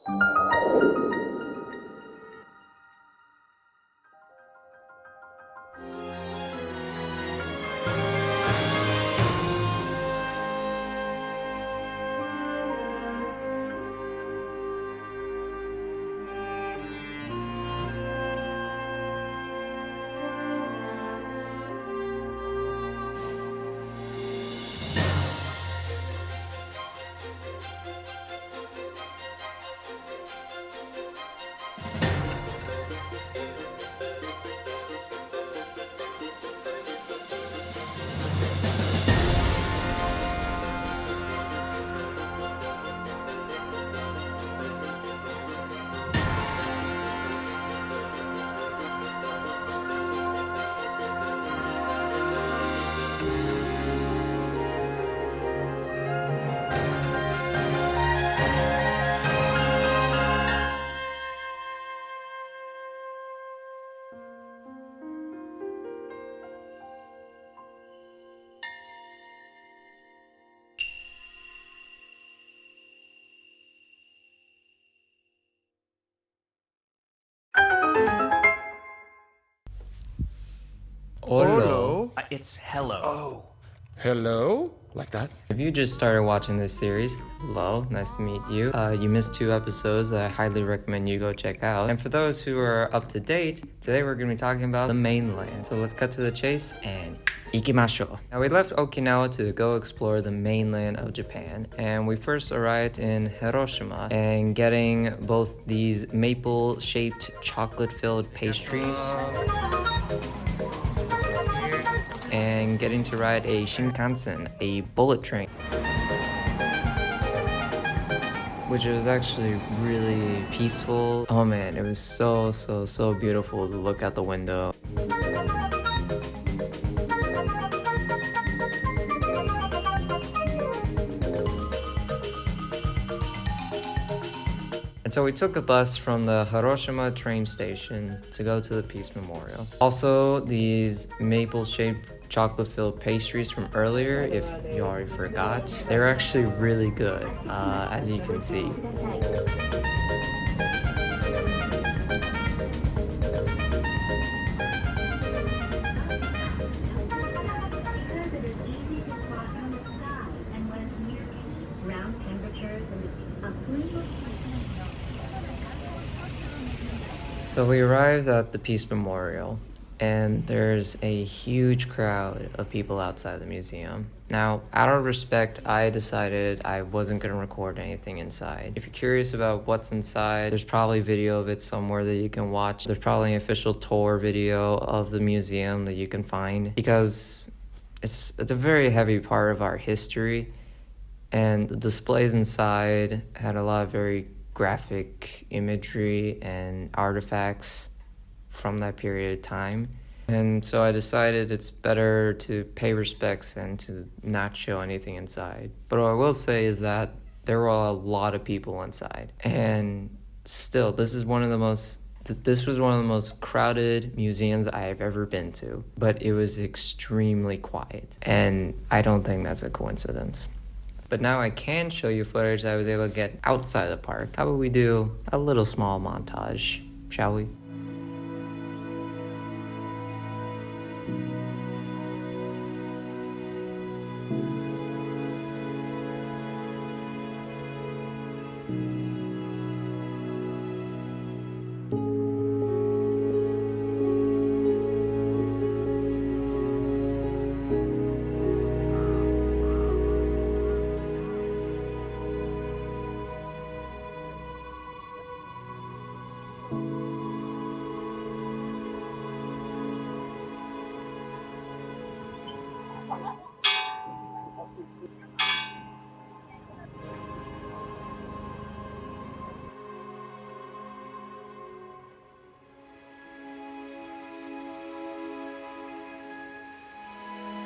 Olo. It's hello. Hello? Like that? If you just started watching this series, hello, nice to meet you. You missed 2 episodes that I highly recommend you go check out. And for those who are up to date, today we're going to be talking about the mainland. So let's cut to the chase and ikimashou. Now we left Okinawa to go explore the mainland of Japan, and we first arrived in Hiroshima and getting both these maple-shaped chocolate-filled pastries and getting to ride a Shinkansen, a bullet train, which was actually really peaceful. Oh man, it was so beautiful to look out the window. And so we took a bus from the Hiroshima train station to go to the Peace Memorial. Also, these maple-shaped chocolate-filled pastries from earlier, if you already forgot, they're actually really good, as you can see. So we arrived at the Peace Memorial, and there's a huge crowd of people outside the museum. Now, out of respect, I decided I wasn't going to record anything inside. If you're curious about what's inside, there's probably video of it somewhere that you can watch. There's probably an official tour video of the museum that you can find, because it's a very heavy part of our history, and the displays inside had a lot of very graphic imagery and artifacts from that period of time. And so I decided it's better to pay respects and to not show anything inside. But what I will say is that there were a lot of people inside. And still, this was one of the most crowded museums I've ever been to. But it was extremely quiet. And I don't think that's a coincidence. But now I can show you footage that I was able to get outside the park. How about we do a little small montage, shall we?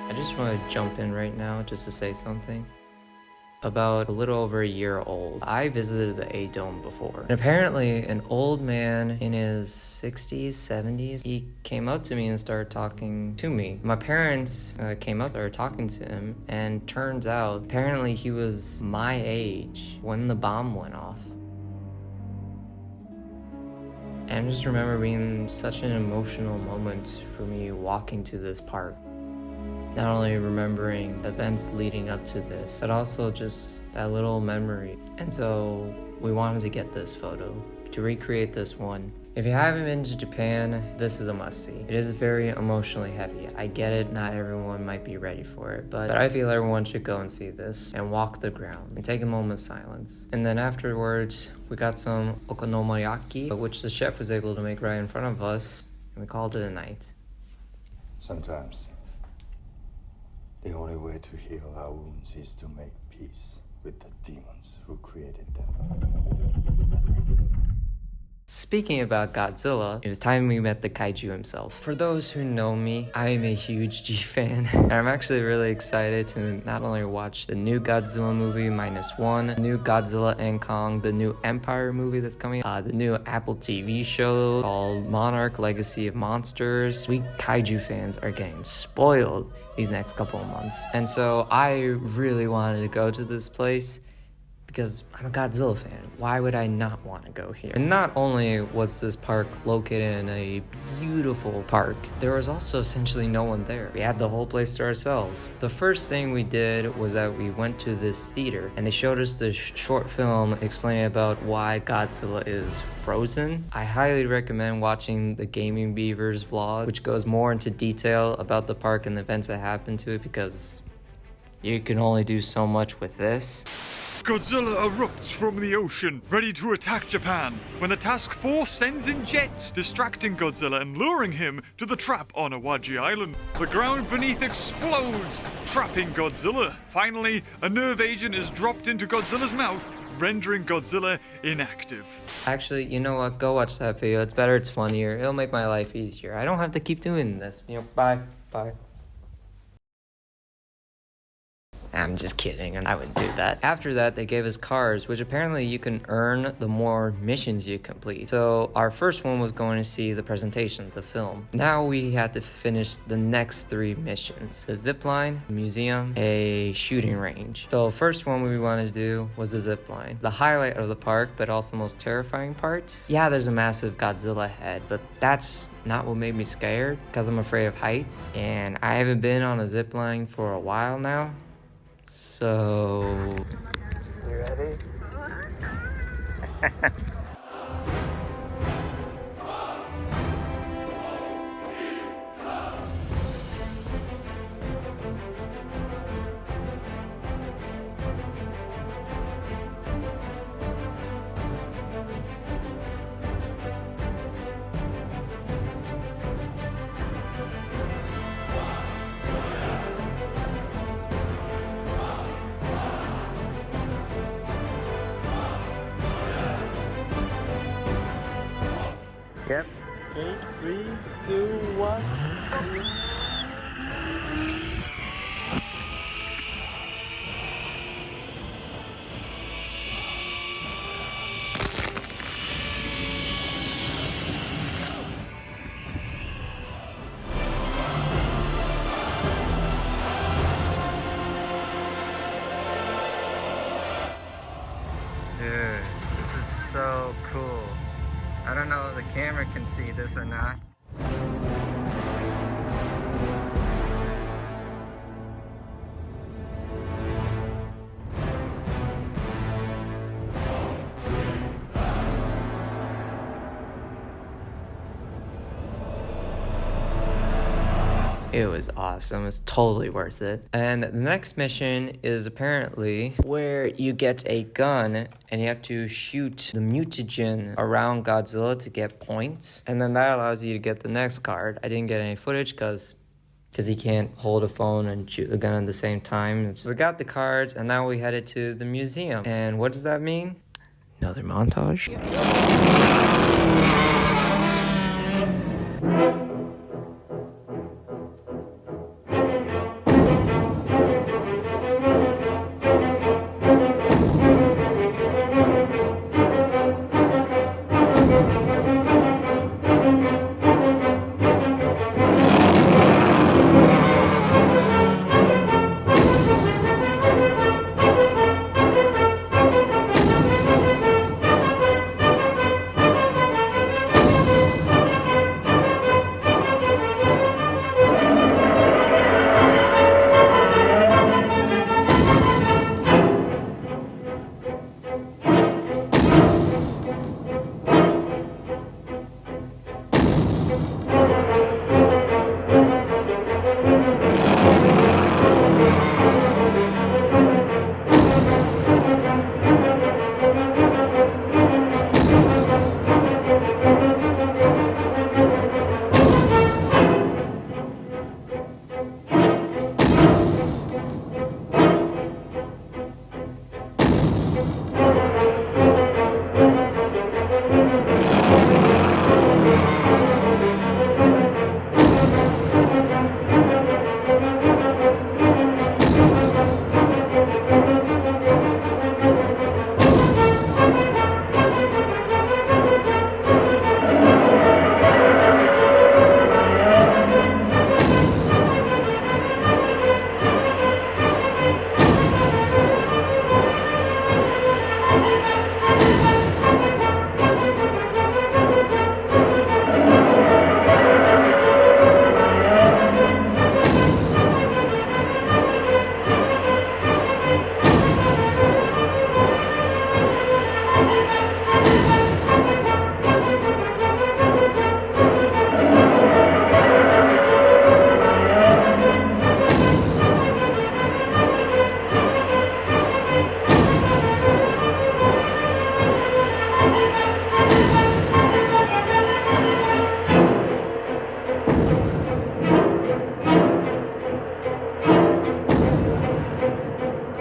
I just want to jump in right now just to say something. About a little over a year old, I visited the A-Dome before. And apparently, an old man in his 60s, 70s, he came up to me and started talking to me. My parents came up there talking to him, and turns out, apparently he was my age when the bomb went off. And I just remember being such an emotional moment for me walking to this park. Not only remembering events leading up to this, but also just that little memory. And so we wanted to get this photo to recreate this one. If you haven't been to Japan, this is a must-see. It is very emotionally heavy. I get it, not everyone might be ready for it, but I feel everyone should go and see this and walk the ground and take a moment of silence. And then afterwards, we got some okonomiyaki, which the chef was able to make right in front of us, and we called it a night. Sometimes, the only way to heal our wounds is to make peace with the demons who created them. Speaking about Godzilla, it was time we met the kaiju himself. For those who know me, I am a huge G fan, and I'm actually really excited to not only watch the new Godzilla movie -1, the new Godzilla and Kong, the new Empire movie that's coming, the new Apple TV show called Monarch Legacy of Monsters. We kaiju fans are getting spoiled these next couple of months. And so I really wanted to go to this place because I'm a Godzilla fan. Why would I not want to go here? And not only was this park located in a beautiful park, there was also essentially no one there. We had the whole place to ourselves. The first thing we did was that we went to this theater and they showed us the short film explaining about why Godzilla is frozen. I highly recommend watching the Gaming Beavers vlog, which goes more into detail about the park and the events that happened to it, because you can only do so much with this. Godzilla erupts from the ocean, ready to attack Japan, when the task force sends in jets, distracting Godzilla and luring him to the trap on Awaji Island. The ground beneath explodes, trapping Godzilla. Finally, a nerve agent is dropped into Godzilla's mouth, rendering Godzilla inactive. Actually, you know what? Go watch that video. It's better, it's funnier. It'll make my life easier. I don't have to keep doing this. Bye. I'm just kidding, and I wouldn't do that. After that, they gave us cards, which apparently you can earn the more missions you complete. So our first one was going to see the presentation, the film. Now we had to finish the next 3 missions: the zip line, a museum, a shooting range. So first one we wanted to do was the zip line. The highlight of the park, but also the most terrifying part. Yeah, there's a massive Godzilla head, but that's not what made me scared, because I'm afraid of heights, and I haven't been on a zip line for a while now. So... You ready? Yep. 8, 3, 2, 1. Dude, this is so cool. I don't know if the camera can see this or not. It was awesome. It's totally worth it. And the next mission is apparently where you get a gun and you have to shoot the mutagen around Godzilla to get points. And then that allows you to get the next card. I didn't get any footage because he can't hold a phone and shoot the gun at the same time. So we got the cards and now we headed to the museum. And what does that mean? Another montage?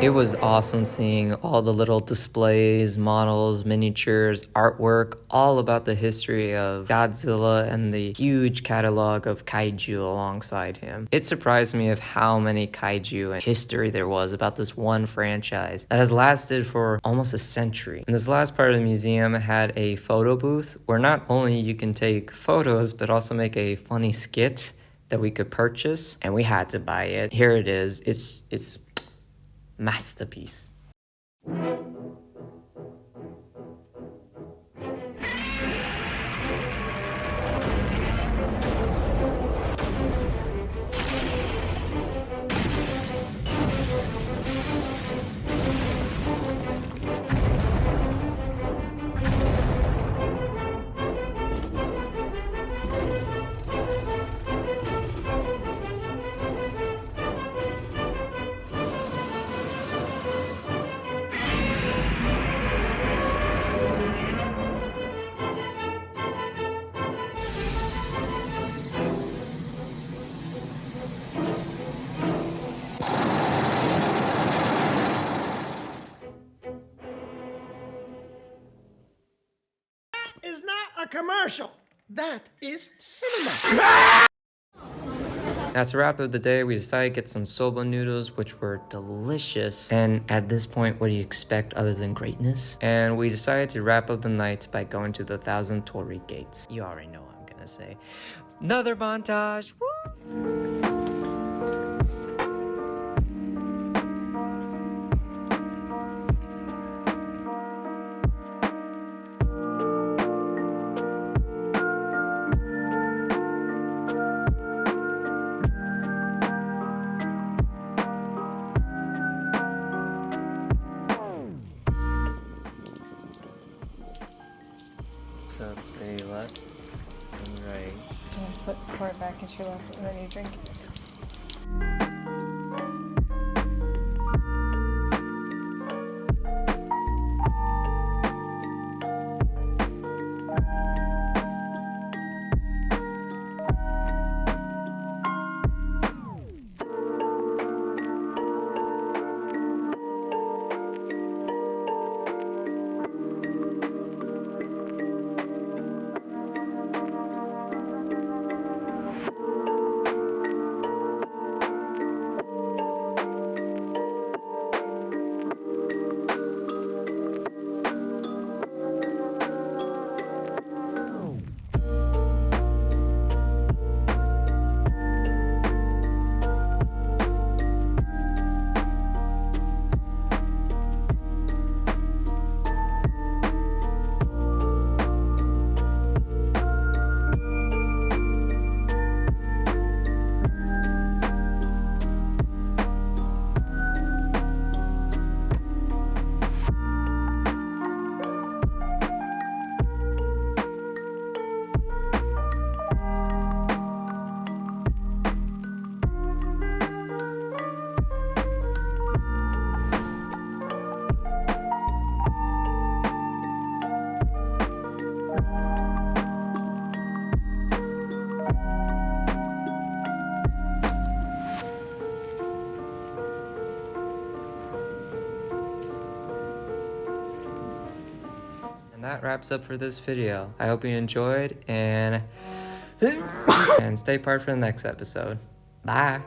It was awesome seeing all the little displays, models, miniatures, artwork, all about the history of Godzilla and the huge catalog of kaiju alongside him. It surprised me of how many kaiju and history there was about this one franchise that has lasted for almost a century. And this last part of the museum had a photo booth where not only you can take photos, but also make a funny skit that we could purchase, and we had to buy it. Here it is. It's masterpiece. Is not a commercial. That is cinema. Now to wrap up the day, we decided to get some soba noodles, which were delicious. And at this point, what do you expect other than greatness? And we decided to wrap up the night by going to the 1,000 Torii Gates. You already know what I'm gonna say. Another montage. Woo! So to your left and right. And pour it back into your left and then you drink it. And that wraps up for this video. I hope you enjoyed and stay part for the next episode. Bye.